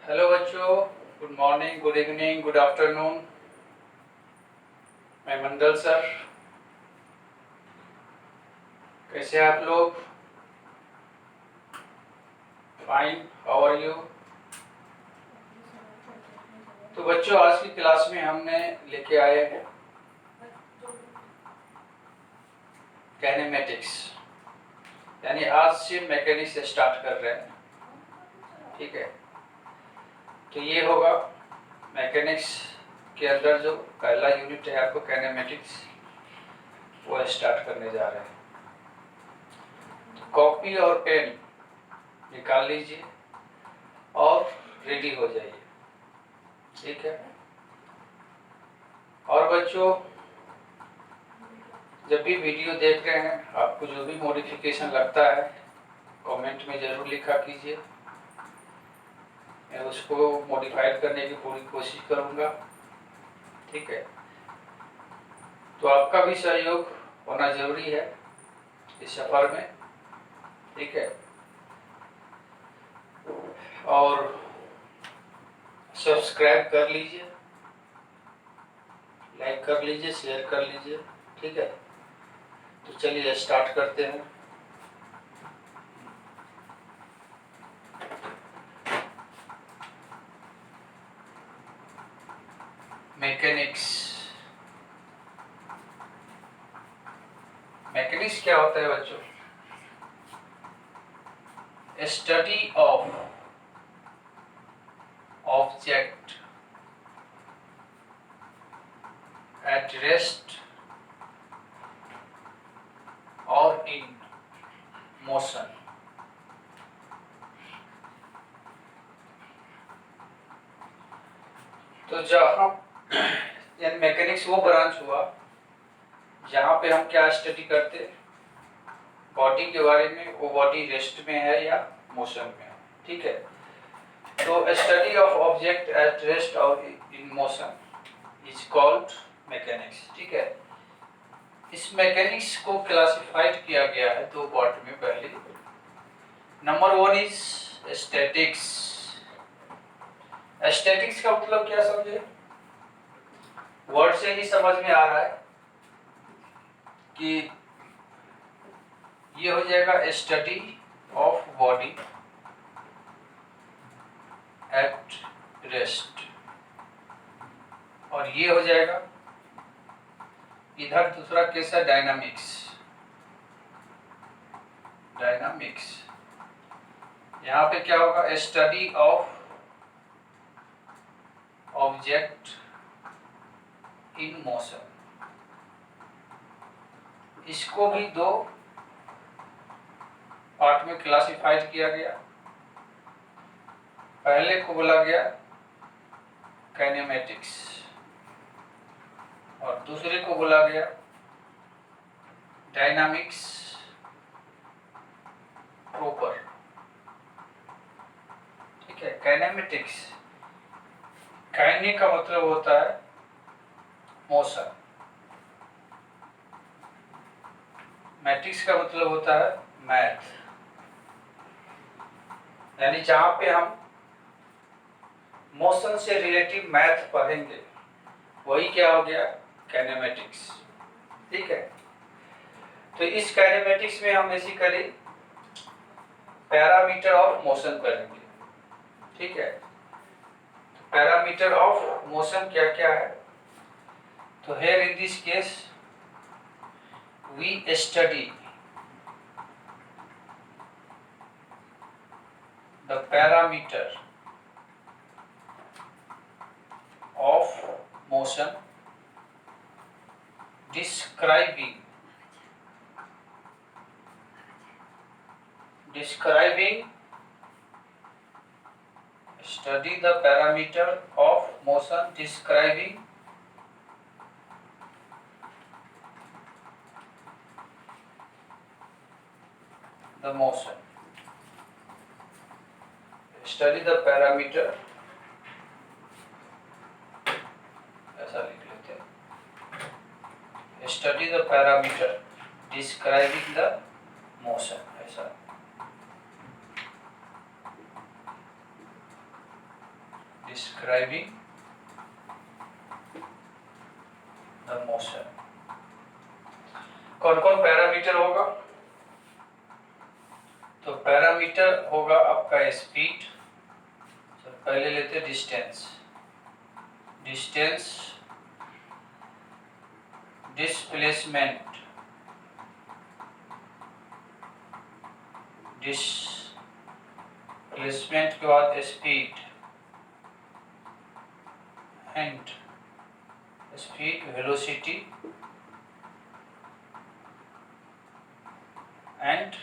Hello बच्चों, good morning, good evening, good afternoon. मैं Mandal sir. कैसे हैं आप लोग? Fine, how are you? तो बच्चों, आज की क्लास में हमने लेके आए हैं काइनेमेटिक्स, यानी आज से मैकेनिक्स स्टार्ट कर रहे हैं। ठीक है, तो ये होगा मैकेनिक्स के अंदर जो पहला यूनिट है आपको काइनेमेटिक्स, वो स्टार्ट करने जा रहे हैं। तो कॉपी और पेन निकाल लीजिए और रेडी हो जाइए। ठीक है, और बच्चों, जब भी वीडियो देख रहे हैं आपको जो भी मॉडिफिकेशन लगता है कमेंट में ज़रूर लिखा कीजिए। मैं उसको मॉडिफाइड करने की पूरी कोशिश करूँगा। ठीक है, तो आपका भी सहयोग होना ज़रूरी है इस सफ़र में। ठीक है, और सब्सक्राइब कर लीजिए, लाइक कर लीजिए, शेयर कर लीजिए। ठीक है, तो चलिए स्टार्ट करते हैं। मैकेनिक्स। मैकेनिक्स क्या होता है बच्चों? Study of object at rest or in motion। तो जहाँ यानी मैकेनिक्स वो ब्रांच हुआ जहाँ पे हम क्या स्टडी करते, बॉडी के बारे में, वो बॉडी रेस्ट में है या मोशन में है। ठीक है, तो study of object at rest और in motion is called mechanics. ठीक है, इस मैकेनिक्स को क्लासिफाइड किया गया है दो पार्ट में। पहले number one is statics. Statics का मतलब क्या समझे? वर्ड से ही समझ में आ रहा है कि ये हो जाएगा study of body at rest, और ये हो जाएगा इधर दूसरा केस है डायनामिक्स। डायनामिक्स यहाँ पे क्या होगा? Study of object in motion. इसको भी दो पार्ट में क्लासिफाइड किया गया। पहले को बोला गया काइनेमेटिक्स और दूसरे को बोला गया डायनामिक्स प्रॉपर। ठीक है, काइनेमेटिक्स, काइने का मतलब होता है मोशन, मैट्रिक्स का मतलब होता है मैथ, यानी जहां पे हम मोशन से रिलेटिव मैथ पढ़ेंगे वही क्या हो गया? काइनेमेटिक्स। ठीक है, तो इस काइनेमेटिक्स में हम बेसिकली पैरामीटर ऑफ मोशन पढ़ेंगे। ठीक है, पैरामीटर ऑफ मोशन क्या क्या है? तो here in this case we study the parameter of motion describing study the parameter of motion describing the motion। study the parameter, ऐसा लिख लेते हैं, study the parameter describing the motion, ऐसा। Describing the motion. कौन कौन parameter होगा? तो parameter होगा आपका स्पीड, पहले लेते हैं डिस्टेंस। डिस्टेंस, डिस्प्लेसमेंट, डिस्प्लेसमेंट के बाद speed and speed, velocity and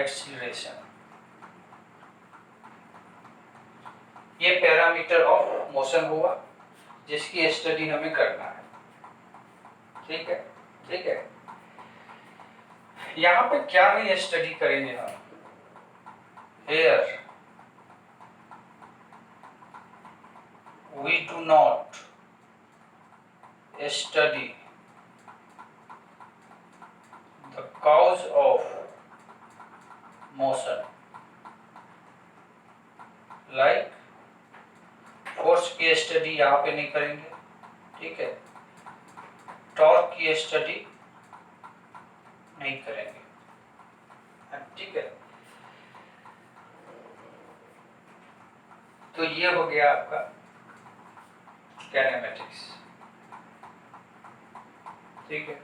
acceleration. ये पैरामीटर ऑफ मोशन हुआ जिसकी स्टडी हमें करना है। ठीक है, ठीक है। यहाँ पे क्या नहीं स्टडी करेंगे हम? Here we do not study the cause of motion, like force की स्टडी यहाँ पे नहीं करेंगे। ठीक है, टॉर्क की स्टडी नहीं करेंगे। ठीक है, तो ये हो गया आपका काइनेमेटिक्स। ठीक है,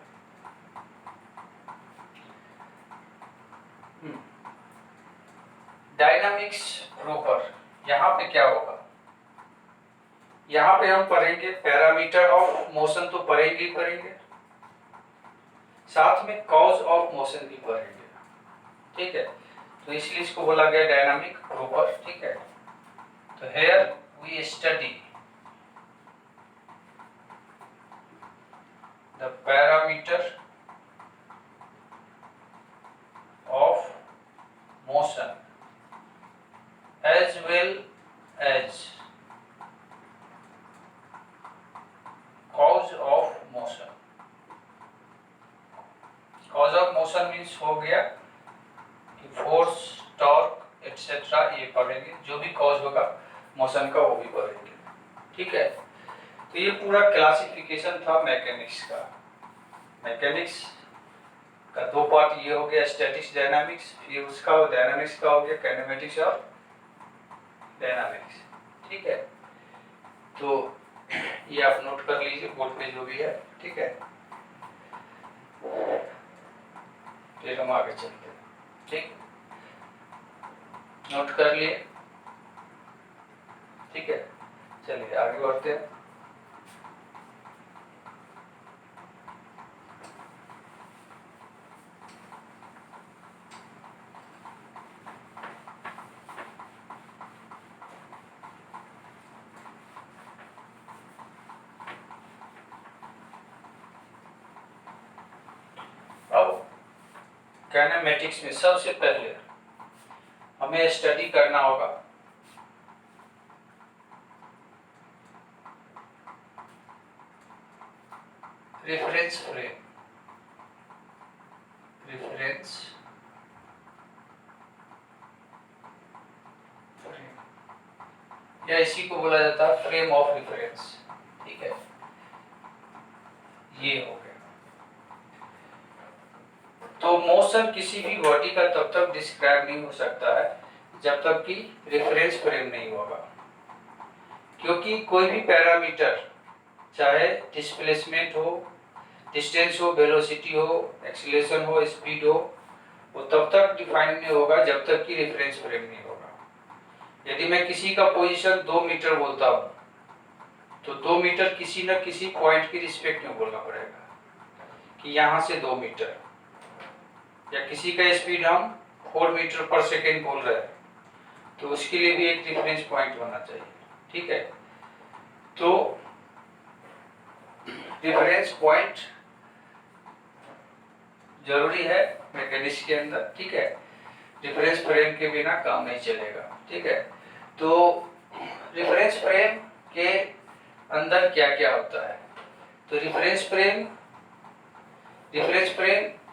डायनामिक्स प्रॉपर। यहाँ पे क्या होगा? यहाँ पे हम पढ़ेंगे पैरामीटर ऑफ मोशन, तो पढ़ेंगे ही पढ़ेंगे, साथ में कॉज ऑफ मोशन भी पढ़ेंगे। ठीक है, तो इसलिए इसको बोला गया डायनामिक प्रॉपर। ठीक है, तो here we study the parameter of motion as well as cause of motion। cause of motion means हो गया कि फोर्स, टॉर्क एक्सेट्रा, ये पढ़ेंगे। जो भी कॉज होगा मोशन का वो भी पढ़ेंगे। ठीक है, तो ये पूरा क्लासिफिकेशन था मैकेनिक्स का। मैकेनिक्स का दो पार्ट ये हो गया, स्टैटिक्स, डायनामिक्स, फिर उसका डायनामिक्स का हो गया काइनेमेटिक्स और डायनामिक्स। ठीक है, तो ये आप नोट कर लीजिए बोर्ड पे जो भी है। ठीक है, फिर हम आगे चलते हैं। ठीक, नोट कर लिए? ठीक है, चलिए आगे बढ़ते हैं। काइनेमेटिक्स में सबसे पहले हमें स्टडी करना होगा रेफरेंस फ्रेम। रेफरेंस फ्रेम या इसी को बोला जाता है फ्रेम ऑफ रेफरेंस। ठीक है, ये हो गया। तो मोशन किसी भी बॉडी का तब तक डिस्क्राइब नहीं हो सकता है जब तक कि रेफरेंस फ्रेम नहीं होगा, क्योंकि कोई भी पैरामीटर, चाहे डिस्प्लेसमेंट हो, डिस्टेंस हो, वेलोसिटी हो, एक्सीलरेशन हो, स्पीड हो, वो तब तक डिफाइन नहीं होगा जब तक कि रेफरेंस फ्रेम नहीं होगा। यदि मैं किसी का पोजीशन 2 मीटर बोलता हूँ तो 2 मीटर किसी न किसी पॉइंट की रिस्पेक्ट में बोलना पड़ेगा कि यहाँ से 2 मीटर, या किसी का स्पीड हम 4 मीटर पर सेकेंड बोल रहे हैं तो उसके लिए भी एक रेफरेंस पॉइंट होना चाहिए। ठीक है, तो रेफरेंस पॉइंट जरूरी है मैकेनिक्स के अंदर। ठीक है, रेफरेंस फ्रेम के बिना काम नहीं चलेगा। ठीक है, तो रेफरेंस फ्रेम के अंदर क्या क्या होता है? तो रेफरेंस फ्रेम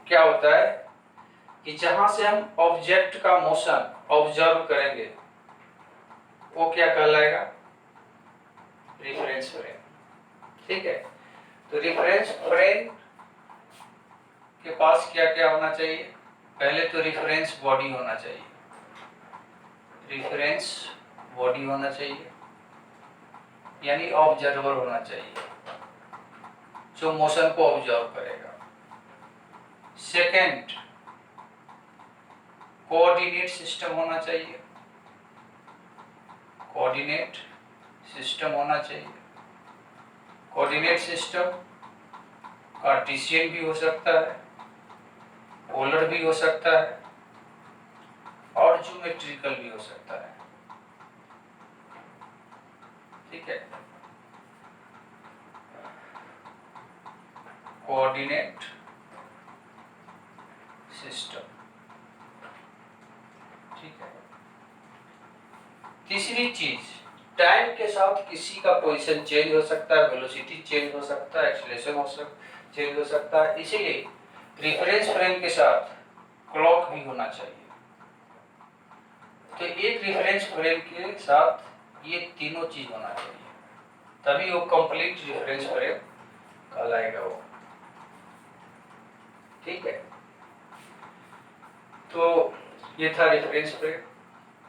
क्या होता है कि जहां से हम ऑब्जेक्ट का मोशन ऑब्जर्व करेंगे वो क्या कहलाएगा? रेफरेंस फ्रेम, ठीक है। तो रेफरेंस फ्रेम के पास क्या क्या होना चाहिए? पहले तो रेफरेंस बॉडी होना चाहिए, रेफरेंस बॉडी होना चाहिए, यानी ऑब्जर्वर होना चाहिए जो मोशन को ऑब्जर्व करेगा। सेकंड, कोऑर्डिनेट सिस्टम होना चाहिए, कोऑर्डिनेट सिस्टम होना चाहिए। कोऑर्डिनेट सिस्टम कार्टेशियन भी हो सकता है, पोलर भी हो सकता है और ज्योमेट्रिकल भी हो सकता है, ठीक है। कोऑर्डिनेट सिस्टम, ठीक है। तीसरी चीज, टाइम के साथ किसी का पोजीशन चेंज हो सकता है, वेलोसिटी चेंज हो सकता है, एक्सेलरेशन चेंज हो सकता है, इसीलिए रेफरेंस फ्रेम के साथ क्लॉक भी होना चाहिए। तो एक रेफरेंस फ्रेम के साथ ये तीनों चीज होना चाहिए, तभी वो कंप्लीट रेफरेंस फ्रेम कहलाएगा वो, ठीक है। तो ये था रेफरेंस फ्रेम।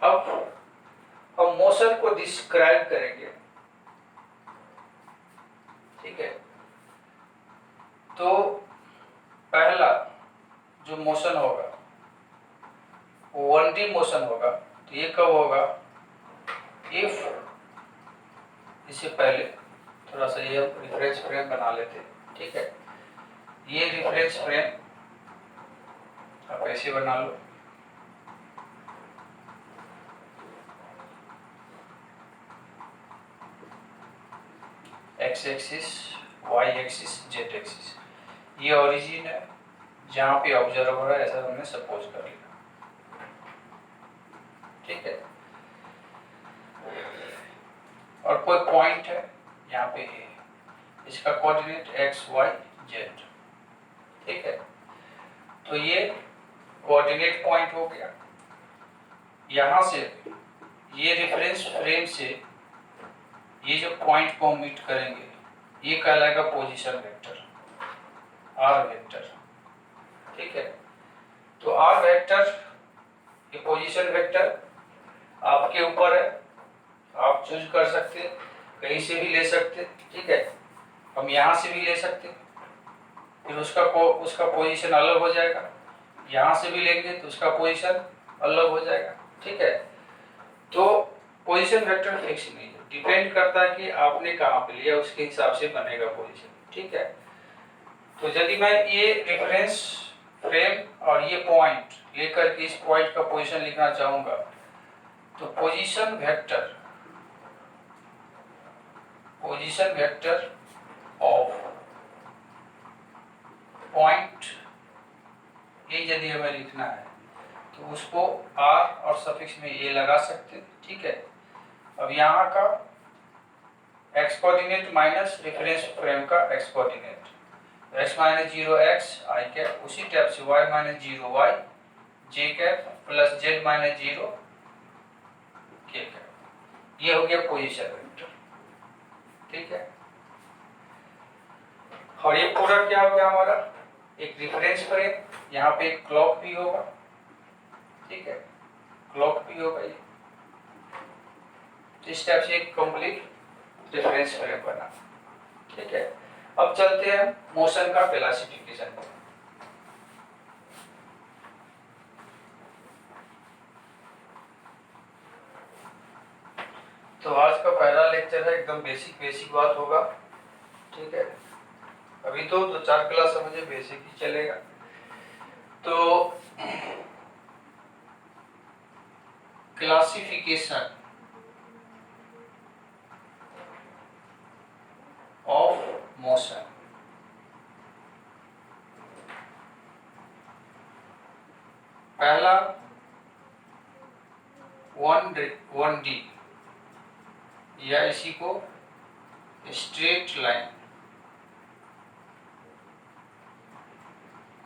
अब हम मोशन को डिस्क्राइब करेंगे, ठीक है। तो पहला जो मोशन होगा वो 1D मोशन होगा। तो ये कब होगा? इफ, इससे पहले थोड़ा सा ये रेफरेंस फ्रेम बना लेते हैं, ठीक है। ये रेफरेंस फ्रेम आप ऐसे बना लो, X axis, Y axis, Z axis. ये ओरिजिन है जहाँ पे ऑब्जर्वर है, ऐसा हमने सपोज कर लिया, ठीक है। और कोई पॉइंट है यहाँ पे है, इसका कोऑर्डिनेट एक्स वाई जेड, ठीक है। तो ये कोऑर्डिनेट पॉइंट हो गया। यहाँ से ये रेफरेंस फ्रेम से ये जो पॉइंट को मीट करेंगे ये कहलाएगा पोजीशन वेक्टर, आर वेक्टर, ठीक है। तो आर वेक्टर, ये पोजीशन वेक्टर आपके ऊपर है, आप चूज कर सकते हैं, कहीं से भी ले सकते, ठीक है। हम यहाँ से भी ले सकते, फिर उसका पोजीशन अलग हो जाएगा। यहाँ से भी लेंगे तो उसका पोजीशन अलग हो जाएगा, ठीक है। तो पोजीशन वेक्टर फिक्स नहीं है, डिपेंड करता है कि आपने कहाँ पे लिया, उसके हिसाब से बनेगा पोजीशन, ठीक है। तो यदि मैं ये रेफरेंस फ्रेम और ये पॉइंट लेकर के इस पॉइंट का पोजीशन लिखना चाहूंगा, तो पोजीशन वेक्टर ऑफ पॉइंट, ये यदि हमें लिखना है तो उसको आर और सफिक्स में ए लगा सकते हैं, ठीक है। अब यहाँ का X coordinate minus reference frame का X coordinate, x minus 0 X I cap, उसी टाइप से y minus 0 Y J cap plus z minus 0 K cap. ये हो गया पोजीशन वेक्टर, ठीक है। और ये पूरा क्या हो गया हमारा? एक रेफरेंस फ्रेम, यहाँ पे एक क्लॉक भी होगा, ठीक है, क्लॉक भी होगा ये। इस टाइप से एक कंप्लीट रेफरेंस फ्रेम बना, ठीक है। अब चलते हैं मोशन का क्लासिफिकेशन पर। तो आज का पहला लेक्चर है, एकदम बेसिक बात होगा, ठीक है। अभी तो 4 क्लास समझे बेसिक ही चलेगा। तो क्लासिफिकेशन ऑफ मोशन, पहला 1D या इसी को स्ट्रेट लाइन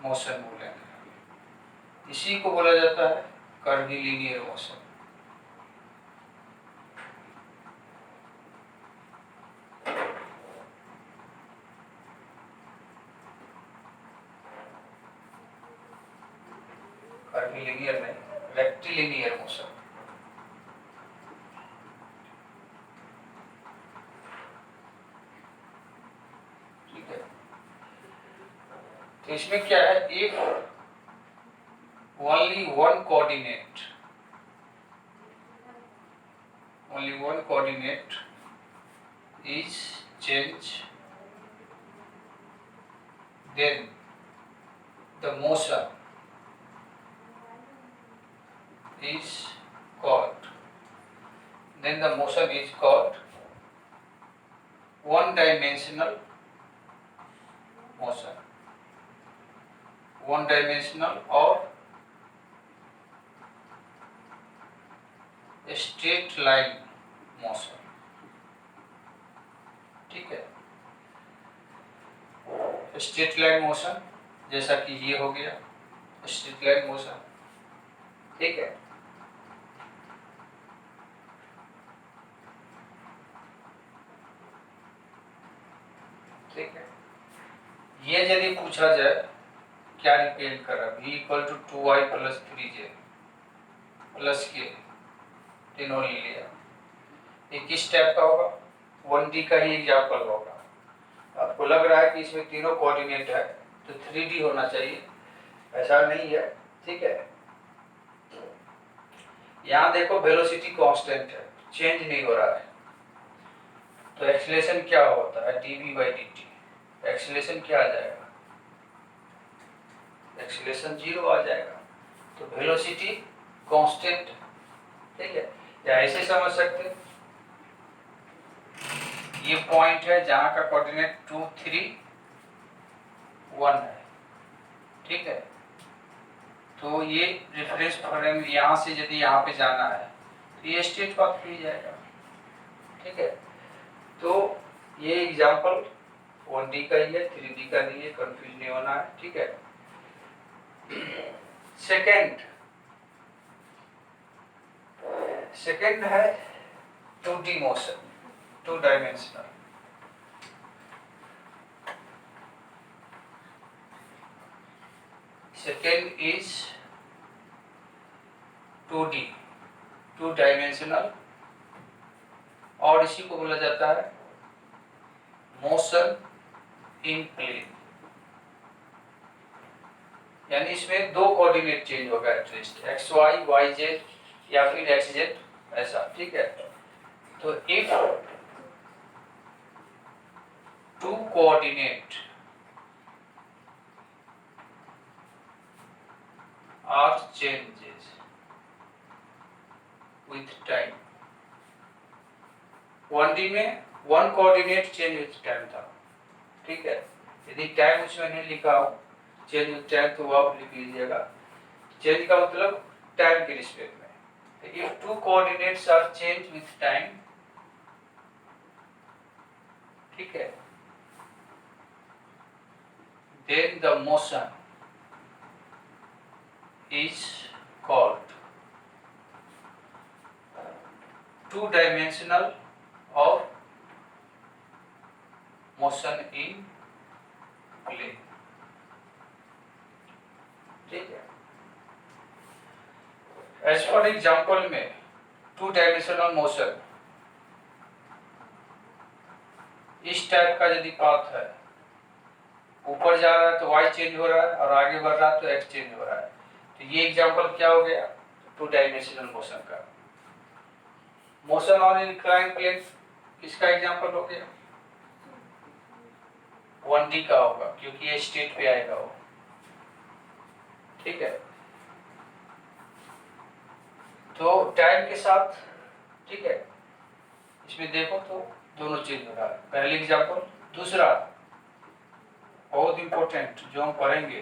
मोशन बोलेंगे, इसी को बोला जाता है कर्वीलिनियर मोशन। लीनियर नहीं, रेक्टिलिनियर मोशन। ठीक है, तो इसमें क्या है, if only one coordinate is changed, then the motion is called one dimensional motion, one dimensional or straight line motion. ठीक है, स्ट्रेट लाइन मोशन जैसा कि ये हो गया स्ट्रेट लाइन मोशन। ठीक है, ठीक है, ये यदि पूछा जाए क्या रिप्रेजेंट कर रहा है, v equal to 2y plus 3j plus k, तीनों ले लिया, ये किस टाइप का होगा, 1D का ही एग्जाम्पल होगा। आपको लग रहा है कि इसमें तीनों कोऑर्डिनेट है तो 3D होना चाहिए, ऐसा नहीं है। ठीक है, यहाँ देखो वेलोसिटी कांस्टेंट है, चेंज नहीं हो रहा है, तो एक्सीलरेशन क्या होता है, dv/dt। एक्सीलरेशन क्या आ जाएगा, एक्सीलरेशन 0 आ जाएगा, तो वेलोसिटी कांस्टेंट। ठीक है, या ऐसे समझ सकते हैं, ये पॉइंट है जहां का कोऑर्डिनेट 2, 3, 1 है। ठीक है, तो ये रेफरेंस फ्रेम यहाँ से यदि यहाँ पे जाना है तो ये स्ट्रेट पाथ पे ही जाएगा। ठीक है, तो ये एग्जांपल 1D का ही है, 3D का नहीं है, कंफ्यूज नहीं होना है। ठीक है, सेकंड है 2D motion, 2 dimensional. Second is 2D, 2 dimensional, और इसी को बोला जाता है मोशन इन प्लेन, यानी इसमें दो कोऑर्डिनेट चेंज होगा एटलीस्ट, XY, YZ या फिर XZ ऐसा। ठीक है, तो if 2 coordinate are changes with time, 1D में 1 कोऑर्डिनेट चेंज विथ टाइम था। ठीक है, यदि टाइम उसमें नहीं लिखा हो चेंज विथ टाइम तो वो आप लिख लीजिएगा, चेंज का मतलब टाइम के रिस्पेक्ट में। If 2 coordinates are change with time, ठीक है, then the motion is called 2 dimensional or motion in plane। ठीक है, एज फॉर एग्जाम्पल में 2 डायमेंशनल मोशन इस टाइप का यदि पाथ है, ऊपर जा रहा है तो y चेंज हो रहा है और आगे बढ़ रहा है तो x चेंज हो रहा है, तो ये एग्जांपल क्या हो गया, 2 डायमेंशनल मोशन का। मोशन ऑन इंक्लाइन प्लेन किसका एग्जांपल हो गया, 1D का होगा क्योंकि ये स्ट्रेट पे आएगा वो। ठीक है, तो टाइम के साथ, ठीक है, इसमें देखो तो दोनों चेंज हो रहा है, पहले एग्जांपल। दूसरा बहुत इंपॉर्टेंट जो हम पढ़ेंगे,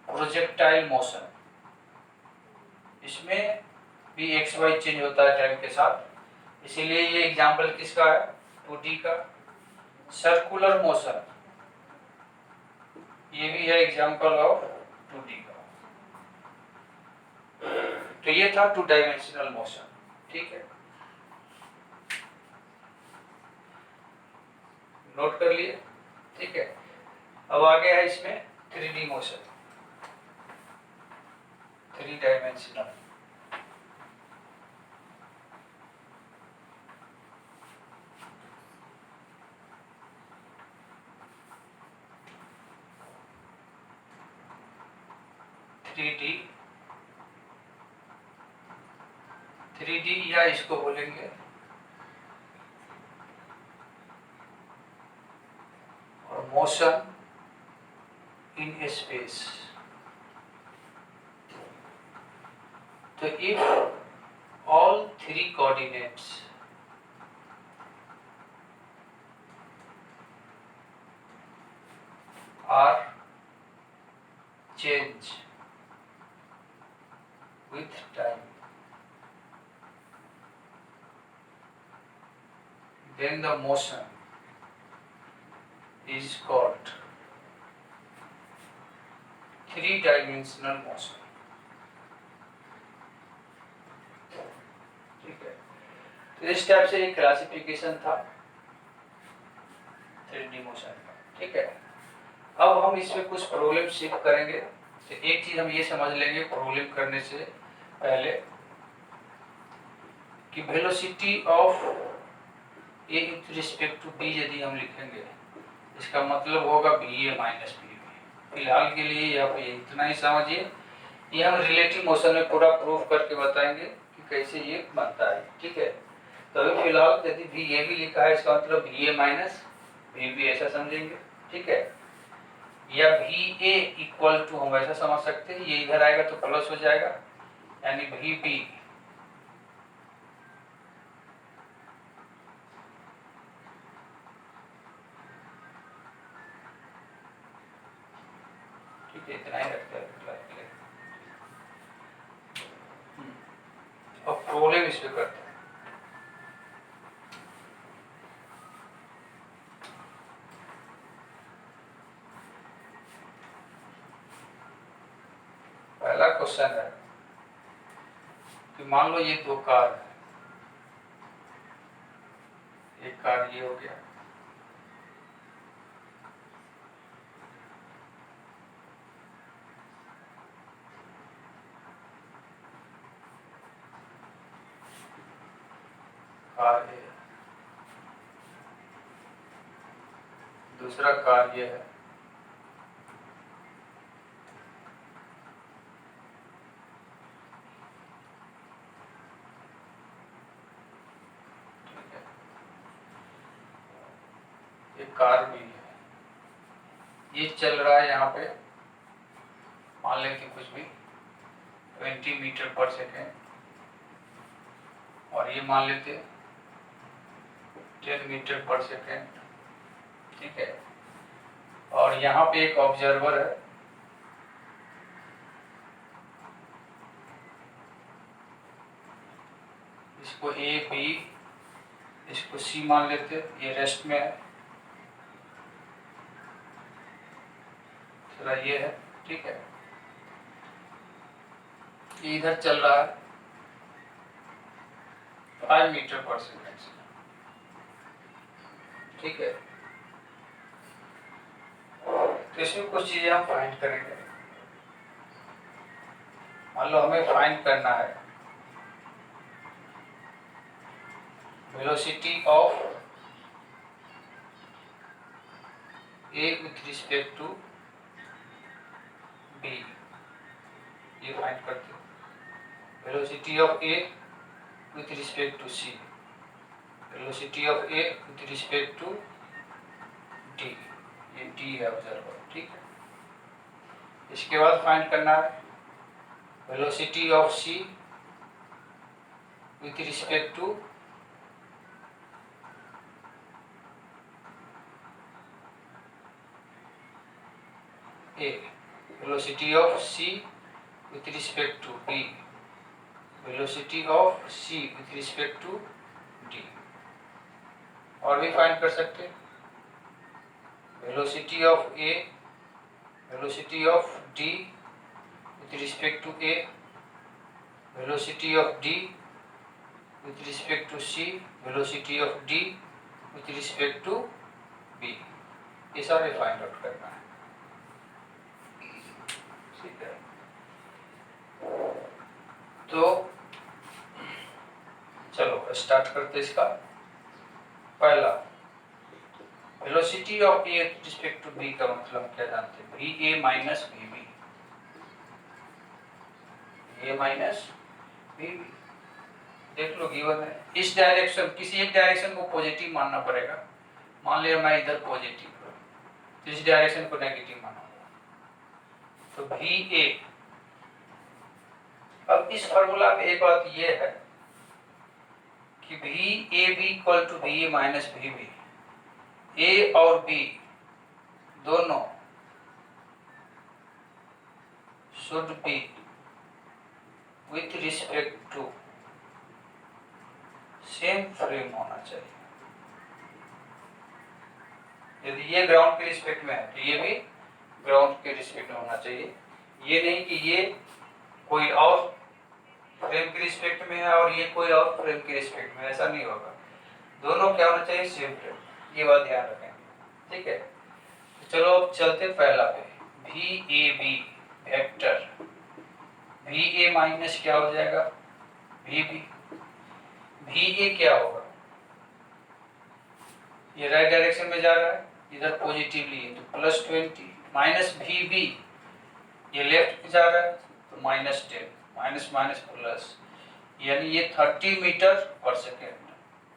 प्रोजेक्टाइल मोशन, इसमें भी XY चेंज होता है टाइम के साथ, इसीलिए ये एग्जांपल किसका है, 2D का। सर्कुलर मोशन, ये भी है एग्जांपल ऑफ 2D का। तो ये था 2 डायमेंशनल मोशन। ठीक है, नोट कर लिए। ठीक है, अब आगे है इसमें 3D motion. 3 dimensional. Three D या इसको बोलेंगे और मोशन इन स्पेस। तो if all 3 coordinates are change with time, then the motion is called 3-dimensional motion। ठीक है, तो इस टाइप से एक क्लासिफिकेशन था 3D मोशन का। ठीक है, अब हम इसमें कुछ प्रॉब्लम शिफ्ट करेंगे। तो एक चीज हम ये समझ लेंगे प्रॉब्लम करने से पहले कि velocity of A with respect to B यदि हम लिखेंगे इसका मतलब होगा va माइनस बी। फिलहाल के लिए यहाँ पे इतना ही समझिए, ये हम रिलेटिव मोशन में पूरा प्रूफ करके बताएंगे कि कैसे ये बनता है। ठीक है, तो अभी फिलहाल यदि va भी लिखा है इसका मतलब va माइनस vb ऐसा समझेंगे। ठीक है, या va इक्वल टू हम ऐसा समझ सकते हैं, ये इधर आएगा तो प्लस हो जाएगा यानी vb इतना ही रखते हैं। अब प्रॉब्लम इस पे करते हैं। पहला क्वेश्चन है कि मान लो ये 2 कार है, एक कार ये हो गया, कार ये, दूसरा कार ये है, एक कार भी है, ये चल रहा है यहाँ पे मान लेते कुछ भी 20 मीटर पर सेकेंड और ये मान लेते 10 मीटर पर सेकेंड। ठीक है, और यहाँ पे एक ऑब्जर्वर है, इसको ए बी इसको सी मान लेते, ये रेस्ट में है, चला ये है। ठीक है, ये इधर चल रहा है 5 मीटर पर सेकेंड से। ठीक है, तो इसमें कुछ चीजें हम फाइंड करेंगे। मान लो हमें फाइंड करना है velocity of A with respect to B, ये फाइंड करते हैं। Velocity of A with respect to C, velocity of A with respect to D, ये डी है ऑब्जर्वर। ठीक है, इसके बाद फाइंड करना है velocity of C with respect to A, velocity of C with respect to B, velocity of C with respect to D. और भी फाइंड कर सकते हैं velocity of A, velocity of D with respect to A, velocity of D with respect to C, velocity of D with respect to B, ये सारे find out करना है। ठीक है, चलो स्टार्ट करते इसका। पहला, velocity of A with respect to B का मतलब क्या जानते हैं? V A minus V B, A minus V B. देख लो गिवन है, इस डायरेक्शन, किसी एक डायरेक्शन को पॉजिटिव मानना पड़ेगा। मान लिया मैं इधर पॉजिटिव हूँ, तो इस डायरेक्शन को नेगेटिव माना, तो वी ए। अब इस फॉर्मूला में एक बात ये है कि V A B equal to V A minus V B. A और बी दोनों should be with respect to same frame होना चाहिए। यदि ये ग्राउंड के रिस्पेक्ट में है तो ये भी ग्राउंड के रिस्पेक्ट में होना चाहिए। ये नहीं कि ये कोई और फ्रेम के रिस्पेक्ट में है और ये कोई और फ्रेम के रिस्पेक्ट में, ऐसा नहीं होगा। दोनों क्या होना चाहिए? Same frame. ये बात ध्यान रखें, ठीक है। तो चलो अब चलते पहला पे, V A B vector, V A minus क्या हो जाएगा? We B. वी ए क्या होगा? ये राइट डायरेक्शन में जा रहा है, इधर पॉजिटिवली है तो +20, माइनस वी बी ये लेफ्ट में जा रहा है तो -10, माइनस माइनस प्लस, यानी ये 30 मीटर पर सेकेंड।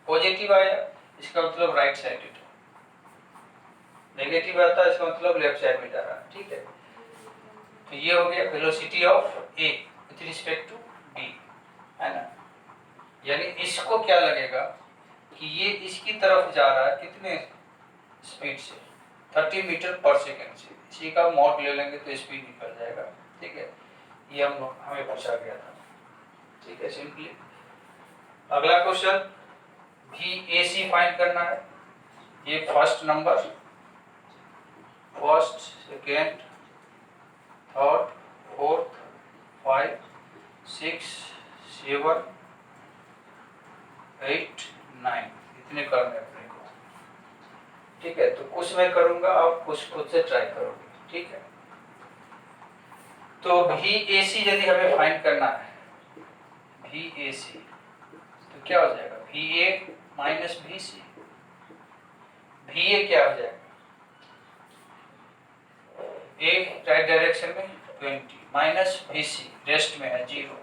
पॉजिटिव आया इसका मतलब राइट साइडेड, नेगेटिव आता है इसका मतलब लेफ्ट साइड में जा रहा है, ठीक है। तो ये हो गया velocity of A with respect to B, है ना। यानी इसको क्या लगेगा कि ये इसकी तरफ जा रहा है कितने स्पीड से? 30 मीटर पर सेकेंड से। इसी का मॉड ले लेंगे तो स्पीड निकल जाएगा, ठीक है। ये हमें पूछा गया था, ठीक है, सिंपली। अगला question, V A C find करना है। ये first number, first, second, third, fourth, 5, 6, 7, 8, 9 इतने करने अपने को, ठीक है। तो कुछ मैं करूंगा, आप कुछ खुद से ट्राई करोगे, ठीक है। तो वी ए सी यदि हमें फाइंड करना है, वी ए सी तो क्या हो जाएगा? V A minus V C. V A क्या हो जाएगा? ए राइट डायरेक्शन में 20 माइनस वी सी रेस्ट में है 0,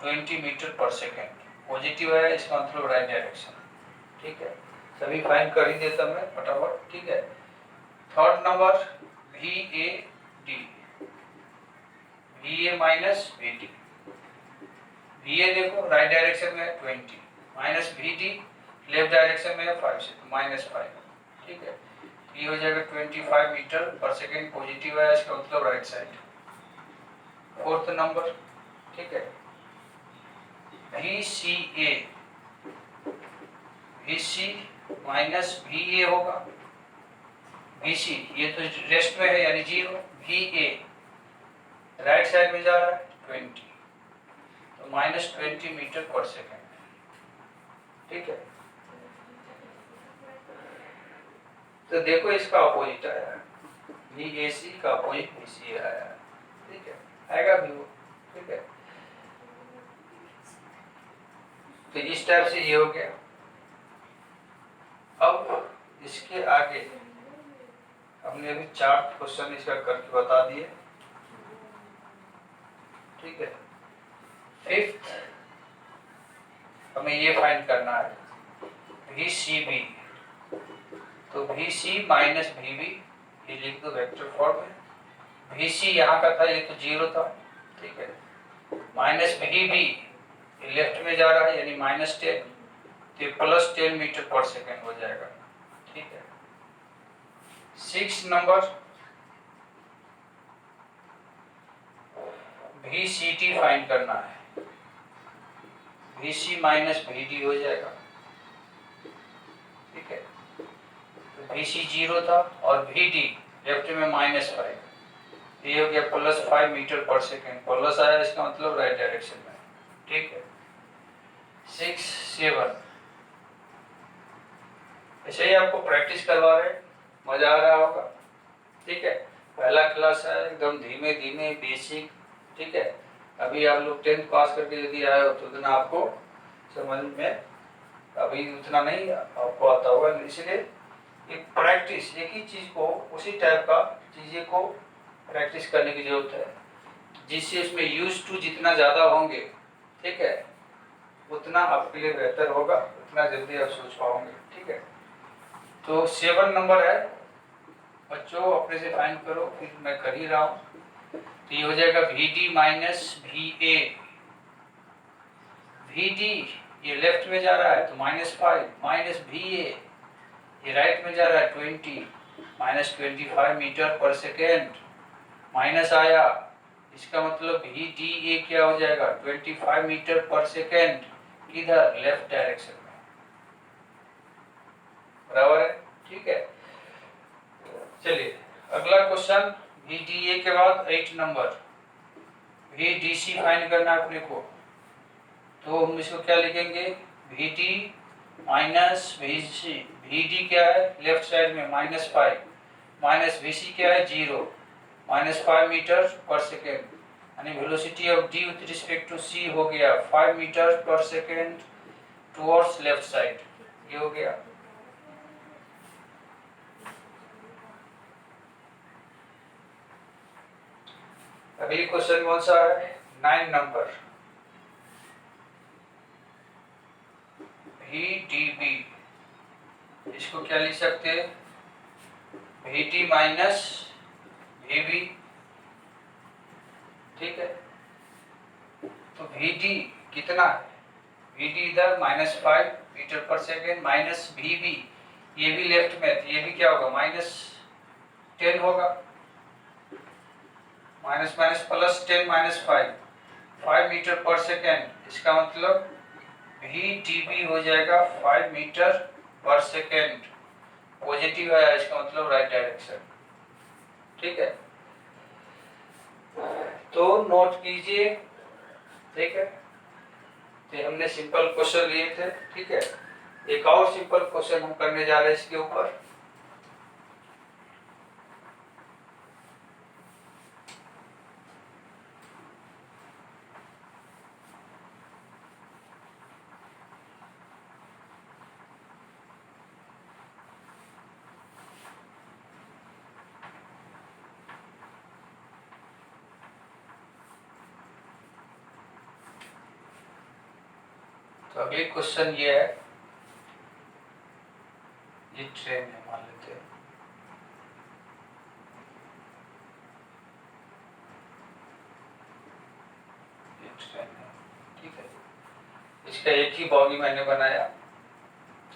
20 मीटर पर सेकेंड। पॉजिटिव है इसका मतलब राइट डायरेक्शन, ठीक है। सभी फाइंड कर ही देता मैं फटाफट, ठीक है। Third number, V A D, V A minus V D. V A देखो राइट डायरेक्शन में 20 minus V D left direction में 5 से तो -5, ठीक है। ये हो जाएगा 25 मीटर पर सेकेंड, पॉजिटिव है इसका मतलब राइट साइड। फोर्थ नंबर, ठीक है, V C A, V C minus V A होगा। वी सी ये तो रेस्ट में है यानी 0, वी ए राइट साइड में जा रहा है 20 तो -20 मीटर पर सेकेंड, ठीक है। तो देखो इसका अपोजिट आया, वी ए सी का अपोजिट वी सी आया, ठीक है, आएगा भी वो, ठीक है। तो इस टाइप से ये हो गया। अब इसके आगे हमने अभी 4 क्वेश्चन इसका करके बता दिए, ठीक है। फिफ्थ हमें ये फाइंड करना है वी सी बी, तो V C minus V B ये लिख दो वेक्टर फॉर्म में। वी सी यहाँ का था, ये तो 0 था, ठीक है। माइनस वी बी लेफ्ट में जा रहा है यानी -10 तो +10 मीटर पर सेकेंड हो जाएगा, ठीक है। 6 नंबर, वी सी टी फाइंड करना है। V C minus V D हो जाएगा, ठीक है। तो वी सी 0 था और वी डी लेफ्ट में -5, ये हो गया +5 मीटर पर सेकेंड। प्लस आया इसका मतलब राइट डायरेक्शन में, ठीक है। 6, 7 ऐसे ही आपको प्रैक्टिस करवा रहे, मजा आ रहा होगा, ठीक है। पहला क्लास है, एकदम धीमे धीमे बेसिक, ठीक है। अभी आप लोग 10th पास करके यदि आए हो तो इतना आपको समझ में अभी उतना नहीं आपको आता होगा, इसलिए एक प्रैक्टिस, एक ही चीज को उसी टाइप का चीजें को प्रैक्टिस करने की जरूरत है, जिससे इसमें यूज टू जितना ज्यादा होंगे, ठीक है, उतना आपके लिए बेहतर होगा, उतना जल्दी आप सोच पाओगे, ठीक है। तो 7 नंबर है बच्चों, अपने से फाइंड करो, फिर मैं कर ही रहा हूँ। तो ये हो जाएगा VD माइनस VA। VD ये लेफ्ट में जा रहा है तो -5, माइनस VA ये राइट में जा रहा है 20, -25 मीटर पर सेकेंड, माइनस आया, इसका मतलब VDA क्या हो जाएगा 25 मीटर पर सेकेंड, किधर, लेफ्ट डायरेक्शन में, बराबर है, ठीक है। चलिए अगला क्वेश्चन, VDA के बाद 8 नंबर, VDC फाइंड करना है अपने को, तो हम इसको क्या लिखेंगे, VD माइनस VC, VD क्या है लेफ्ट साइड में -5, माइनस VC क्या है 0, -5 मीटर पर सेकेंड, यानी velocity of D with respect to C हो गया 5 मीटर पर सेकेंड टुवर्ड्स लेफ्ट साइड, ये हो गया। अगली क्वेश्चन कौन सा है, 9 नंबर, VDB, इसको क्या लिख सकते हैं, VD माइनस VB, ठीक है। तो VD कितना है, VD इधर -5 मीटर पर सेकेंड, माइनस VB ये भी लेफ्ट में, ये भी क्या होगा -10 होगा, माइनस माइनस प्लस 10 -5, 5 मीटर पर सेकेंड, इसका मतलब VDB हो जाएगा 5 मीटर पर सेकेंड, पॉजिटिव है, इसका मतलब राइट डायरेक्शन, ठीक है। तो नोट कीजिए, ठीक है। तो हमने सिंपल क्वेश्चन लिए थे, ठीक है। एक और सिंपल क्वेश्चन हम करने जा रहे हैं इसके ऊपर, तो अगली क्वेश्चन ये है, ये ट्रेन है मान लेते हैं, ये ट्रेन है, ठीक है, इसका एक ही बॉगी मैंने बनाया,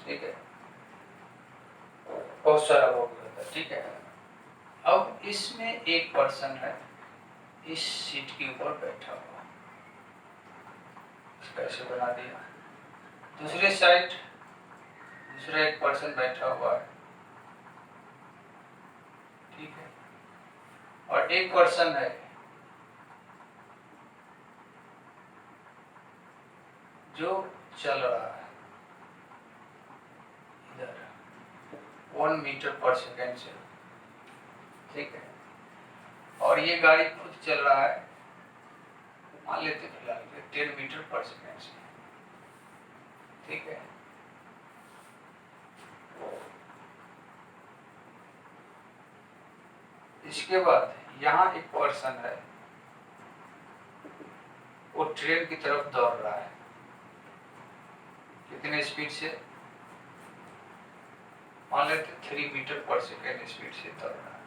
ठीक है, बहुत सारा बॉगी होता है, ठीक है। अब इसमें एक पर्सन है इस सीट के ऊपर बैठा हुआ, इसका ऐसे बना दिया, दूसरे साइड दूसरा एक पर्सन बैठा हुआ है, ठीक है, और एक पर्सन है जो चल रहा है इधर 1 मीटर पर सेकेंड से, ठीक है, और ये गाड़ी खुद चल रहा है, मान लेते फिलहाल 10 मीटर पर सेकेंड से, ठीक है। इसके बाद यहाँ एक पर्सन है, वो ट्रेन की तरफ दौड़ रहा है, कितने स्पीड से, मान लेते 3 मीटर पर सेकेंड स्पीड से दौड़ रहा है,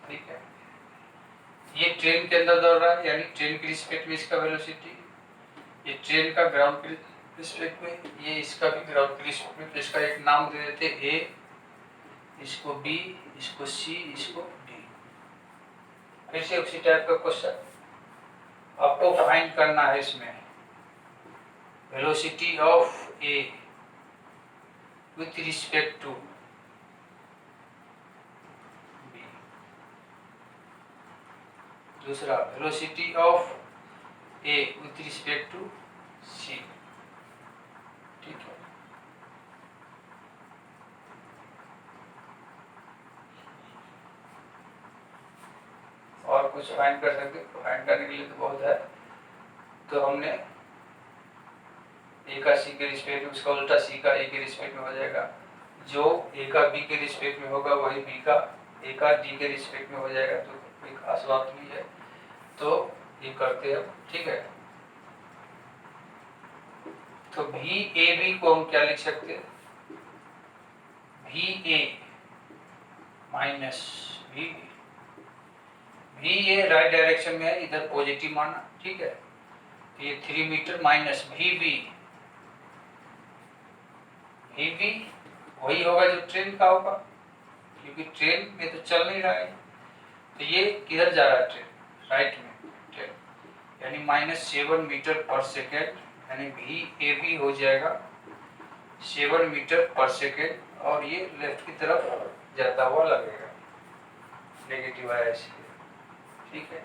ठीक है। ये ट्रेन के अंदर दौड़ रहा है, यानी ट्रेन की रिस्पेक्ट में इसका वेलोसिटी, ये ट्रेन का ग्राउंड की रिस्पेक्ट में, ये इसका भी ग्राउंड की रिस्पेक्ट में, तो इसका एक नाम दे देते A, इसको B, इसको C, इसको D। फिर से उसी टाइप का क्वेश्चन आपको फाइंड करना है, इसमें velocity of A with respect to B, दूसरा velocity of A with respect to C, ठीक है। और कुछ फाइंड कर सकते, फाइंड करने के लिए तो बहुत है, तो हमने ए का सी के रिस्पेक्ट में, उसका उल्टा सी का ए के रिस्पेक्ट में हो जाएगा। जो ए का बी के रिस्पेक्ट में होगा वही बी का ए का डी के रिस्पेक्ट में हो जाएगा। तो कोई खास बात नहीं है। तो ये करते हैं, ठीक है। तो भी ए बी को हम क्या लिख सकते हैं, भी ए माइनस भी बी। भी ए राइट डायरेक्शन में है, इधर पॉजिटिव माना, ठीक है। तो ये 3 मीटर माइनस भी बी, भी बी वही होगा जो ट्रेन का होगा, क्योंकि ट्रेन में तो चल नहीं रहा है। तो ये किधर जा रहा है, ट्रेन राइट में ट्रेन, यानी -7 मीटर पर सेकेंड, यानी भी ए बी हो जाएगा 7 मीटर पर सेकेंड। और ये लेफ्ट की तरफ जाता हुआ लगेगा, नेगेटिव है इसलिए, ठीक है।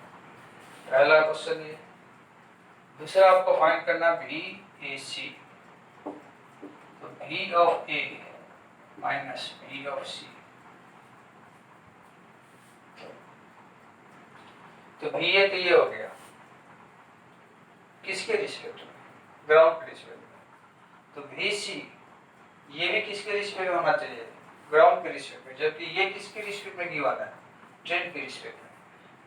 पहला क्वेश्चन ये। दूसरा आपको फाइंड करना भी ए सी। तो भी ऑफ ए माइनस भी ऑफ सी। तो भी ए तो ये हो गया, किसके रिस्पेक्ट में, ग्राउंड के रिस्पेक्ट में। तो भी सी ये भी किसके रिस्पेक्ट में होना चाहिए, ग्राउंड के रिस्पेक्ट में, जबकि ये किसके रिस्पेक्ट में गिवन है, ट्रेन के रिस्पेक्ट में।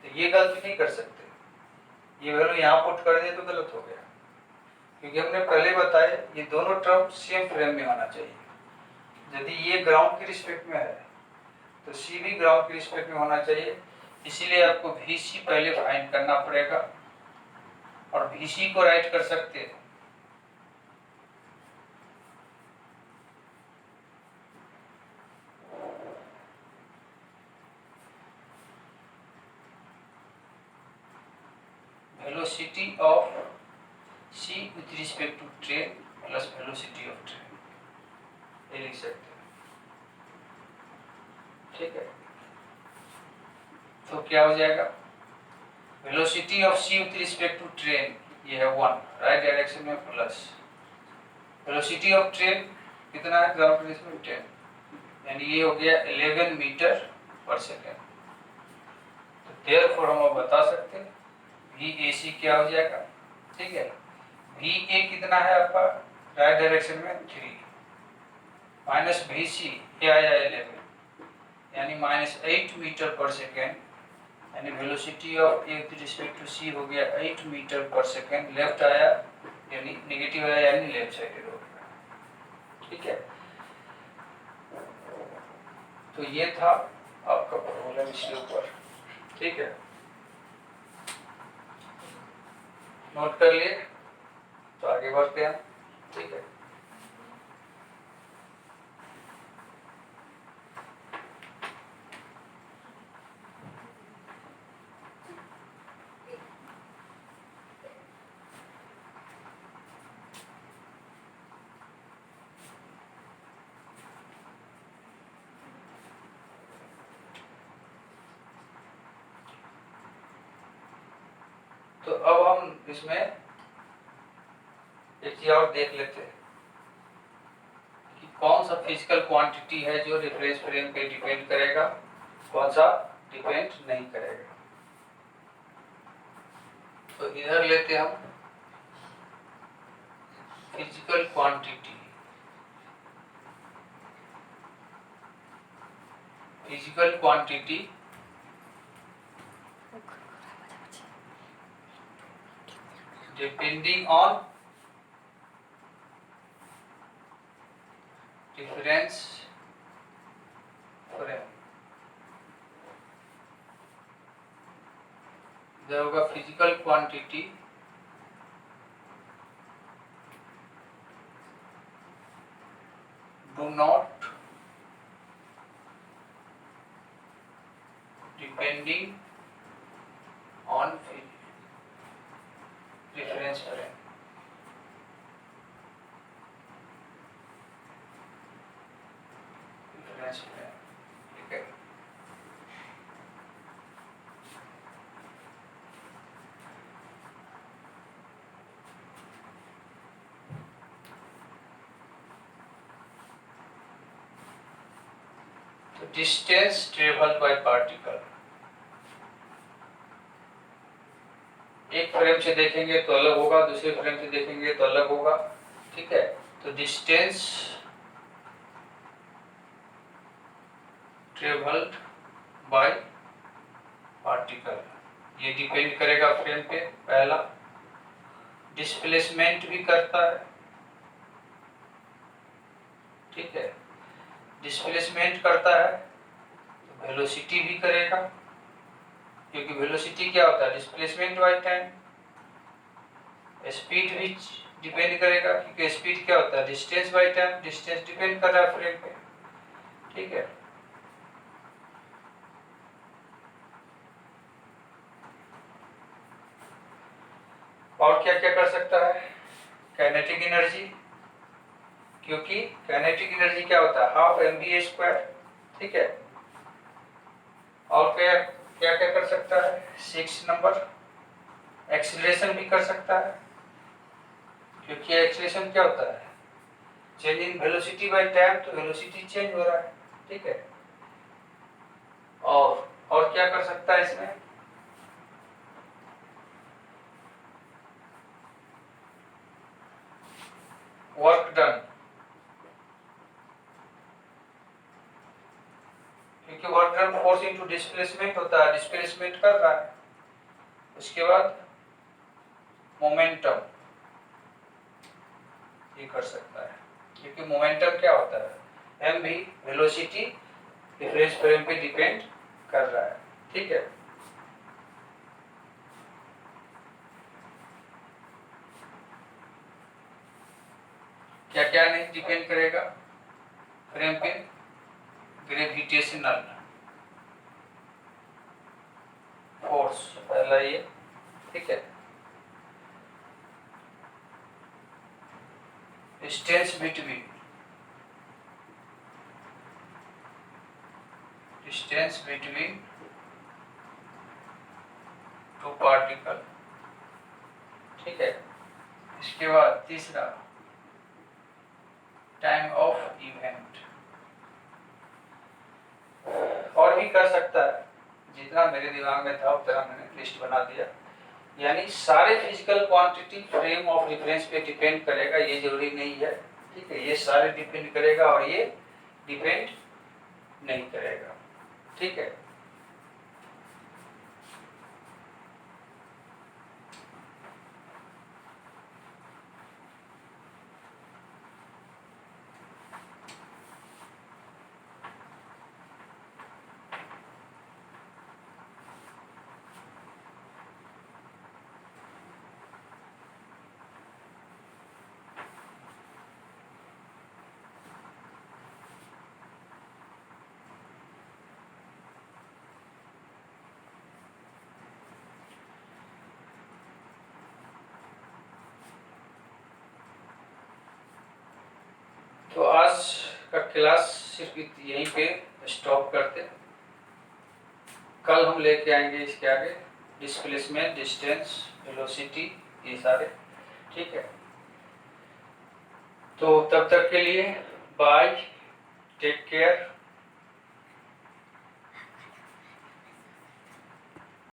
तो ये गलती नहीं कर सकते, ये वैल्यू यहाँ पुट कर दिए तो गलत हो गया, क्योंकि हमने पहले बताया ये दोनों टर्म सेम फ्रेम में होना चाहिए। यदि ये ग्राउंड के रिस्पेक्ट में है तो सी भी ग्राउंड के रिस्पेक्ट में होना चाहिए। इसीलिए आपको भी सी पहले फाइंड करना पड़ेगा, और भी सी को राइट कर सकते हैं velocity of c with respect to train plus velocity of train, ये लिख सकते हैं, ठीक है। तो क्या हो जाएगा, velocity of c with respect to train ये है 1 राइट डायरेक्शन में, प्लस velocity of train कितना है, ग्राउंड में 10, यानी ये हो गया 11 मीटर पर सेकेंड। तो देयरफॉर हम बता सकते हैं भी ए सी क्या हो जाएगा, ठीक है। भी ए कितना है आपका राइट डायरेक्शन में 3 माइनस भी सी ये आया 11, यानी -8 मीटर पर सेकेंड, यानी velocity of A with respect to C हो गया 8 मीटर पर सेकेंड। लेफ्ट आया यानी नेगेटिव आया, यानी लेफ्ट साइडेड हो गया, ठीक है। तो ये था आपका प्रॉब्लम इसके ऊपर, ठीक है। नोट कर लिए, तो आगे बढ़ते हैं, ठीक है। तो अब हम इसमें एक चीज और देख लेते हैं कि कौन सा फिजिकल क्वांटिटी है जो रेफरेंस फ्रेम पे डिपेंड करेगा, कौन सा डिपेंड नहीं करेगा। तो इधर लेते हम physical quantity. Physical quantity depending on reference frame, इधर होगा physical quantity do not depending on reference frame। ठीक है। तो डिस्टेंस ट्रेवल्ड बाय पार्टिकल, एक फ्रेम से देखेंगे तो अलग होगा, दूसरे फ्रेम से देखेंगे तो अलग होगा। ठीक है। तो डिस्टेंस ट्रेवल्ड बाय पार्टिकल, ये डिपेंड करेगा फ्रेम पे। पहला डिस्प्लेसमेंट भी करता है, ठीक है, डिस्प्लेसमेंट करता है तो वेलोसिटी भी करेगा, क्योंकि वेलोसिटी क्या होता है, डिस्प्लेसमेंट बाय टाइम। स्पीड भी डिपेंड करेगा, क्योंकि स्पीड क्या होता है, distance by time, distance depend कर रहा है फ्रेम पे, ठीक है। और क्या क्या कर सकता है, काइनेटिक एनर्जी, क्योंकि काइनेटिक एनर्जी क्या होता है, हाफ mv², ठीक है। और क्या क्या क्या कर सकता है, 6 नंबर एक्सीलरेशन भी कर सकता है, क्योंकि एक्सीलरेशन क्या होता है, change in velocity by time, तो वेलोसिटी चेंज हो रहा है, ठीक है। और क्या कर सकता है इसमें, वर्क डन, क्योंकि work done force into displacement होता है, डिस्प्लेसमेंट कर रहा है। उसके बाद मोमेंटम, ये कर सकता है, क्योंकि मोमेंटम क्या होता है, एम भी वेलोसिटी डिफरेंस फ्रेम पे डिपेंड कर रहा है, ठीक है। क्या क्या नहीं डिपेंड करेगा फ्रेम पे, ग्रेविटेशनल फोर्स पहला ये, ठीक है। डिस्टेंस बिटवीन टू पार्टिकल, ठीक है। इसके बाद तीसरा टाइम ऑफ इवेंट, और भी कर सकता है, जितना मेरे दिमाग में था उतना मैंने लिस्ट बना दिया। यानी सारे physical quantity frame of reference पे डिपेंड करेगा, ये जरूरी नहीं है, ठीक है। ये सारे डिपेंड करेगा और ये डिपेंड नहीं करेगा, ठीक है। तो आज का क्लास सिर्फ यहीं पे स्टॉप करते हैं। कल हम लेके आएंगे इसके आगे डिस्प्लेसमेंट, डिस्टेंस, वेलोसिटी, ये सारे, ठीक है। तो तब तक के लिए बाय, टेक केयर।